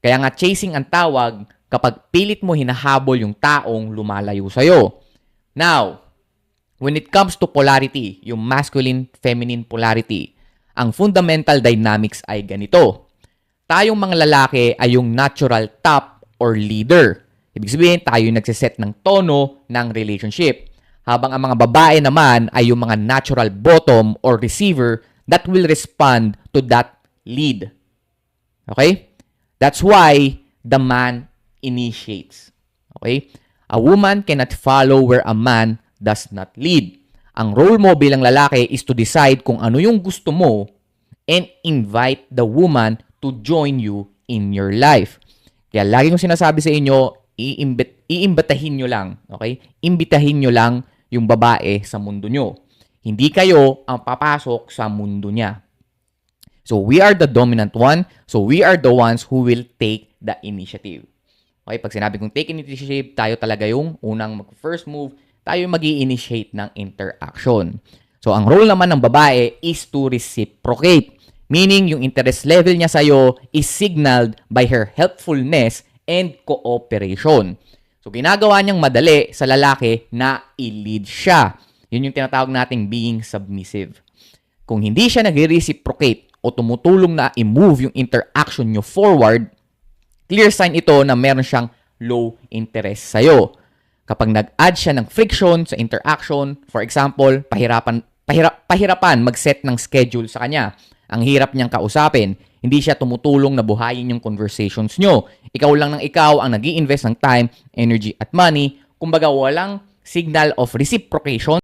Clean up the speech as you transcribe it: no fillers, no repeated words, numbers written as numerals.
Kaya nga chasing ang tawag kapag pilit mo hinahabol yung taong lumalayo sa'yo. Now, when it comes to polarity, yung masculine-feminine polarity, ang fundamental dynamics ay ganito. Tayong mga lalaki ay yung natural top or leader. Ibig sabihin, tayo yung nagsiset ng tono ng relationship. Habang ang mga babae naman ay yung mga natural bottom or receiver that will respond to that lead. Okay? That's why the man initiates. Okay? A woman cannot follow where a man does not lead. Ang role mo bilang lalaki is to decide kung ano yung gusto mo and invite the woman to join you in your life. Kaya lagi kong sinasabi sa inyo, iimbitahin nyo lang. Okay? Imbitahin nyo lang yung babae sa mundo nyo. Hindi kayo ang papasok sa mundo niya. So, we are the dominant one. So, we are the ones who will take the initiative. Okay, pag sinabi kong take initiative, tayo talaga yung unang mag-first move, tayo yung mag-i-initiate ng interaction. So, ang role naman ng babae is to reciprocate. Meaning, yung interest level niya sa'yo is signaled by her helpfulness and cooperation. So, ginagawa niyang madali sa lalaki na i-lead siya. Yun yung tinatawag nating being submissive. Kung hindi siya nag-reciprocate o tumutulong na i-move yung interaction nyo forward, clear sign ito na meron siyang low interest sa'yo. Kapag nag-add siya ng friction sa interaction, for example, pahirapan mag-set ng schedule sa kanya. Ang hirap niyang kausapin. Hindi siya tumutulong na buhayin yung conversations nyo. Ikaw lang ng ikaw ang nag-i-invest ng time, energy, at money. Kumbaga, walang signal of reciprocation